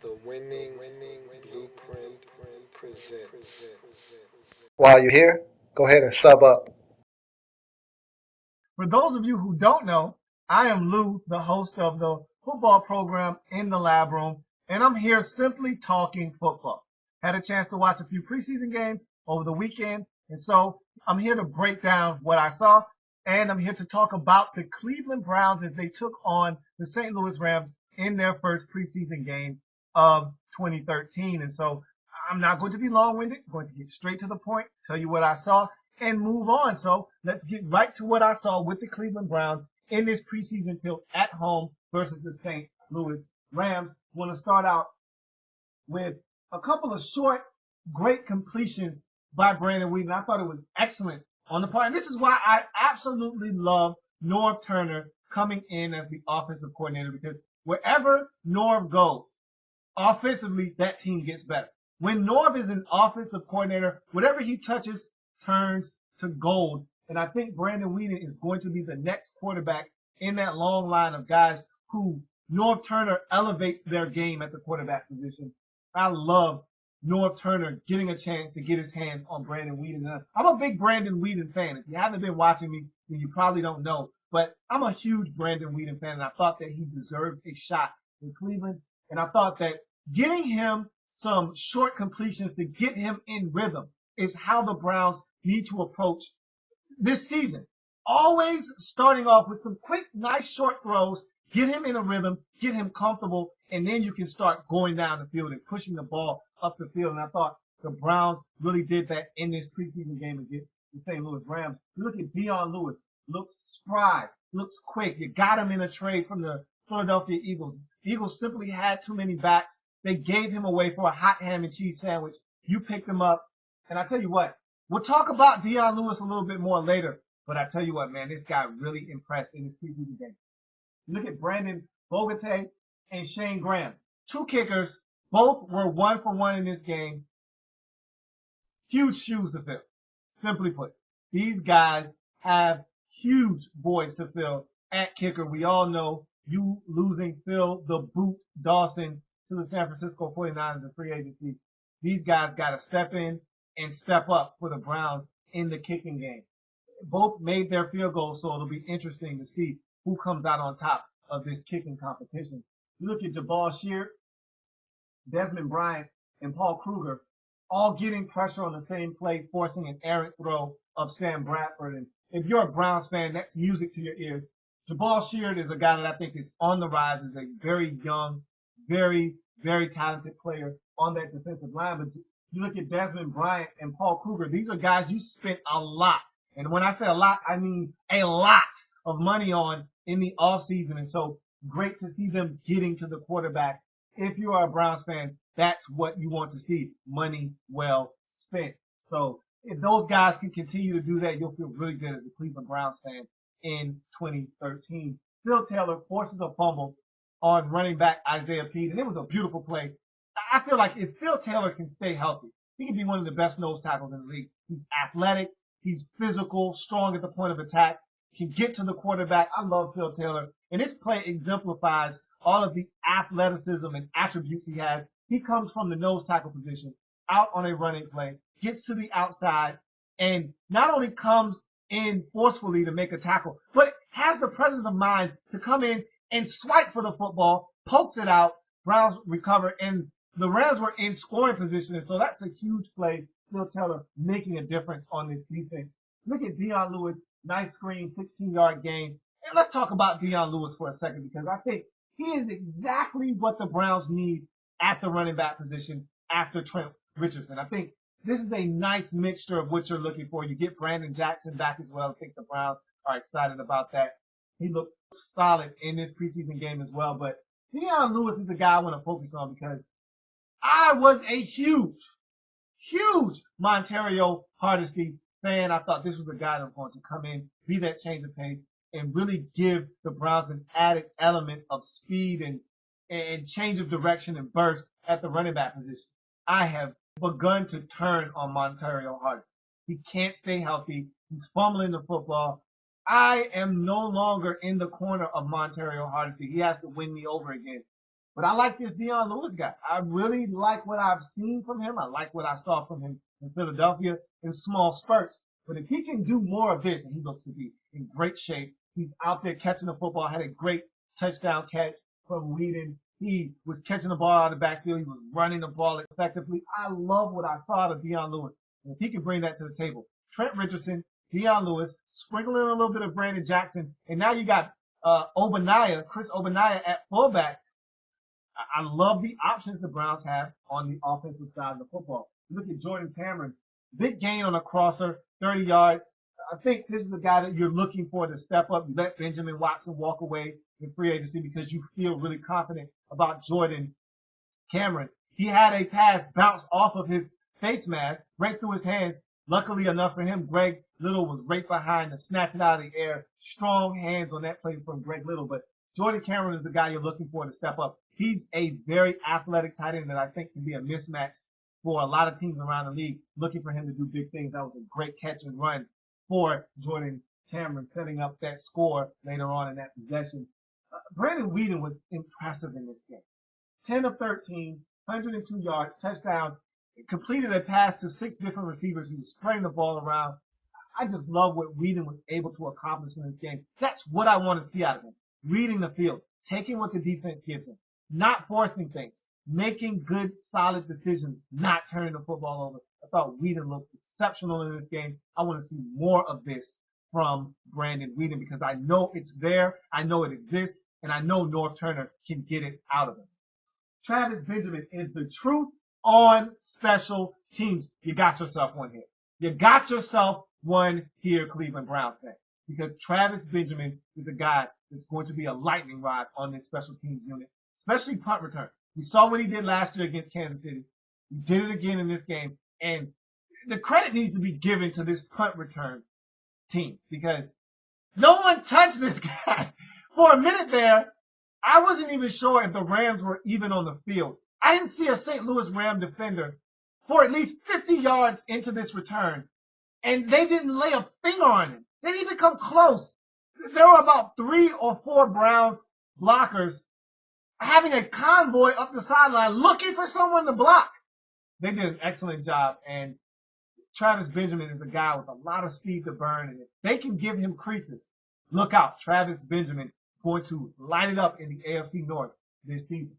The winning blueprint presents. While you're here, go ahead and sub up. For those of you who don't know, I am Lou, the host of the football program in the lab room, and I'm here simply talking football. Had a chance to watch a few preseason games over the weekend, and so I'm here to break down what I saw, and I'm here to talk about the Cleveland Browns as they took on the St. Louis Rams in their first preseason game of 2013. And so I'm not going to be long-winded. I'm going to get straight to the point, tell you what I saw, and move on. So let's get right to what I saw with the Cleveland Browns in this preseason tilt at home versus the St. Louis Rams. I want to start out with a couple of short, great completions by Brandon Whedon. I thought it was excellent on the part. And this is why I absolutely love Norv Turner coming in as the offensive coordinator, because wherever Norv goes, offensively, that team gets better. When Norv is an offensive coordinator, whatever he touches turns to gold. And I think Brandon Whedon is going to be the next quarterback in that long line of guys who Norv Turner elevates their game at the quarterback position. I love Norv Turner getting a chance to get his hands on Brandon Whedon. I'm a big Brandon Whedon fan. If you haven't been watching me, then you probably don't know. But I'm a huge Brandon Whedon fan, and I thought that he deserved a shot in Cleveland. And I thought that getting him some short completions to get him in rhythm is how the Browns need to approach this season. Always starting off with some quick, nice short throws, get him in a rhythm, get him comfortable, and then you can start going down the field and pushing the ball up the field. And I thought the Browns really did that in this preseason game against the St. Louis Rams. You look at Dion Lewis, looks spry, looks quick. You got him in a trade from the Philadelphia Eagles. The Eagles simply had too many backs. They gave him away for a hot ham and cheese sandwich. You picked him up. And I tell you what, we'll talk about Dion Lewis a little bit more later. But I tell you what, man, this guy really impressed in this preseason game. Look at Brandon Bogate and Shane Graham. Two kickers. Both were 1 for 1 in this game. Huge shoes to fill. Simply put, these guys have huge voids to fill at kicker. We all know you losing Phil the Boot Dawson to the San Francisco 49ers in free agency. These guys got to step in and step up for the Browns in the kicking game. Both made their field goals, so it'll be interesting to see who comes out on top of this kicking competition. You look at Jabal Sheard, Desmond Bryant, and Paul Kruger all getting pressure on the same play, forcing an errant throw of Sam Bradford. And if you're a Browns fan, that's music to your ears. Jabal Sheard is a guy that I think is on the rise, is a very young, very, very talented player on that defensive line. But you look at Desmond Bryant and Paul Kruger, these are guys you spent a lot. And when I say a lot, I mean a lot of money on in the offseason. And so great to see them getting to the quarterback. If you are a Browns fan, that's what you want to see. Money well spent. So if those guys can continue to do that, you'll feel really good as a Cleveland Browns fan in 2013. Phil Taylor forces a fumble on running back Isaiah Pete, and it was a beautiful play. I feel like if Phil Taylor can stay healthy, he can be one of the best nose tackles in the league. He's athletic. He's physical, strong at the point of attack, can get to the quarterback. I love Phil Taylor. And this play exemplifies all of the athleticism and attributes he has. He comes from the nose tackle position, out on a running play, gets to the outside, and not only comes in forcefully to make a tackle, but has the presence of mind to come in and swipe for the football, pokes it out, Browns recover, and the Rams were in scoring position. And so that's a huge play. Phil Taylor making a difference on this defense. Look at Dion Lewis, nice screen, 16-yard gain. And let's talk about Dion Lewis for a second, because I think he is exactly what the Browns need at the running back position after Trent Richardson. I think this is a nice mixture of what you're looking for. You get Brandon Jackson back as well. I think the Browns are excited about that. He looked solid in this preseason game as well. But Dion Lewis is the guy I want to focus on, because I was a huge Montario Hardesty fan. I thought this was a guy that was going to come in, be that change of pace, and really give the Browns an added element of speed and change of direction and burst at the running back position. I have begun to turn on Montario Hardesty. He can't stay healthy. He's fumbling the football. I am no longer in the corner of Montario Hardesty. He has to win me over again. But I like this Dion Lewis guy. I really like what I've seen from him. I like what I saw from him in Philadelphia in small spurts. But if he can do more of this, and he looks to be in great shape, he's out there catching the football, had a great touchdown catch from Whedon. He was catching the ball out of the backfield. He was running the ball effectively. I love what I saw out of Dion Lewis. And if he can bring that to the table, Trent Richardson, Dion Lewis, sprinkling a little bit of Brandon Jackson, and now you got Chris Ogbonnaya at fullback. I love the options the Browns have on the offensive side of the football. Look at Jordan Cameron. Big gain on a crosser, 30 yards. I think this is the guy that you're looking for to step up. You let Benjamin Watson walk away in free agency because you feel really confident about Jordan Cameron. He had a pass bounce off of his face mask right through his hands. Luckily enough for him, Greg Little was right behind to snatch it out of the air. Strong hands on that play from Greg Little. But Jordan Cameron is the guy you're looking for to step up. He's a very athletic tight end that I think can be a mismatch for a lot of teams around the league looking for him to do big things. That was a great catch and run for Jordan Cameron, setting up that score later on in that possession. Brandon Whedon was impressive in this game. 10 of 13, 102 yards, touchdown, completed a pass to 6 different receivers. He was spreading the ball around. I just love what Whedon was able to accomplish in this game. That's what I want to see out of him. Reading the field, taking what the defense gives him, not forcing things, making good, solid decisions, not turning the football over. I thought Whedon looked exceptional in this game. I want to see more of this from Brandon Whedon because I know it's there, I know it exists, and I know North Turner can get it out of him. Travis Benjamin is the truth on special teams. You got yourself one here. You got yourself one here, Cleveland Browns fan. Because Travis Benjamin is a guy that's going to be a lightning rod on this special teams unit, especially punt return. We saw what he did last year against Kansas City. He did it again in this game. And the credit needs to be given to this punt return team because no one touched this guy. For a minute there, I wasn't even sure if the Rams were even on the field. I didn't see a St. Louis Ram defender for at least 50 yards into this return, and they didn't lay a finger on him. They didn't even come close. There were about 3 or 4 Browns blockers having a convoy up the sideline looking for someone to block. They did an excellent job, and Travis Benjamin is a guy with a lot of speed to burn, and if they can give him creases, look out. Travis Benjamin is going to light it up in the AFC North this season.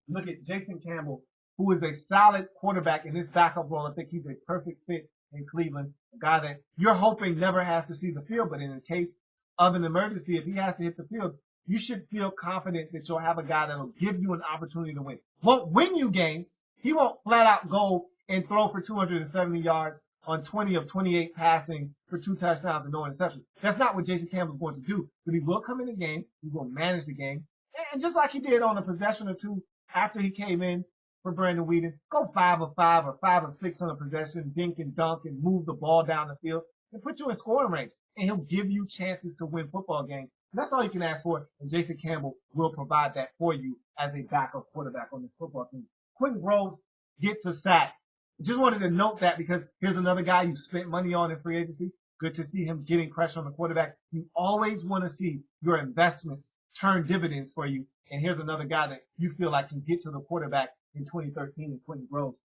Look at Jason Campbell, who is a solid quarterback in this backup role. I think he's a perfect fit in Cleveland, a guy that you're hoping never has to see the field, but in the case of an emergency, if he has to hit the field, you should feel confident that you'll have a guy that will give you an opportunity to win. Won't win you games. He won't flat out go and throw for 270 yards on 20 of 28 passing for 2 touchdowns and no interceptions. That's not what Jason Campbell's going to do. But he will come in the game. He will manage the game. And just like he did on a possession or two after he came in for Brandon Whedon, go 5 of 5 or 5 of 6 on a possession, dink and dunk and move the ball down the field and put you in scoring range. And he'll give you chances to win football games. And that's all you can ask for. And Jason Campbell will provide that for you as a backup quarterback on this football team. Quentin Groves gets a sack. Just wanted to note that because here's another guy you spent money on in free agency. Good to see him getting pressure on the quarterback. You always want to see your investments turn dividends for you. And here's another guy that you feel like can get to the quarterback in 2013 in Quentin Groves.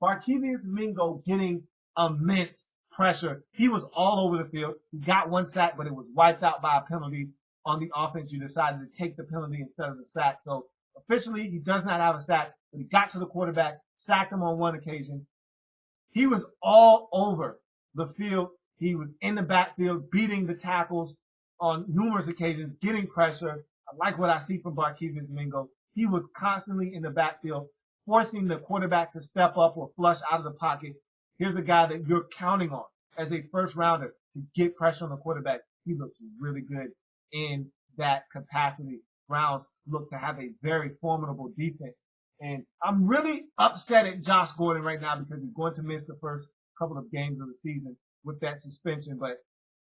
Barkevius Mingo getting immense pressure. He was all over the field. He got 1 sack, but it was wiped out by a penalty on the offense. You decided to take the penalty instead of the sack. So officially, he does not have a sack, but he got to the quarterback, sacked him on 1 occasion. He was all over the field. He was in the backfield, beating the tackles on numerous occasions, getting pressure. I like what I see from Barkevius Mingo. He was constantly in the backfield, forcing the quarterback to step up or flush out of the pocket. Here's a guy that you're counting on as a first rounder to get pressure on the quarterback. He looks really good in that capacity. Browns look to have a very formidable defense. And I'm really upset at Josh Gordon right now because he's going to miss the first couple of games of the season with that suspension. But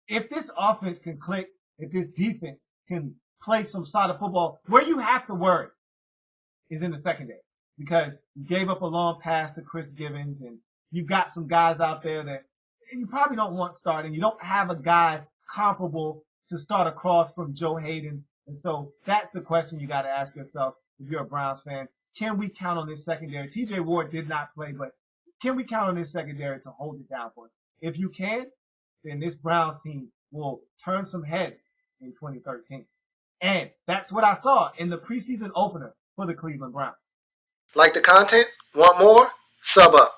if this offense can click, if this defense can play some solid football, where you have to worry is in the secondary because you gave up a long pass to Chris Givens and you've got some guys out there that you probably don't want starting. You don't have a guy comparable to start across from Joe Hayden. And so that's the question you got to ask yourself. if you're a Browns fan. Can we count on this secondary? TJ Ward did not play, but can we count on this secondary to hold it down for us? If you can, then this Browns team will turn some heads in 2013. And that's what I saw in the preseason opener for the Cleveland Browns. Like the content? Want more? Sub up.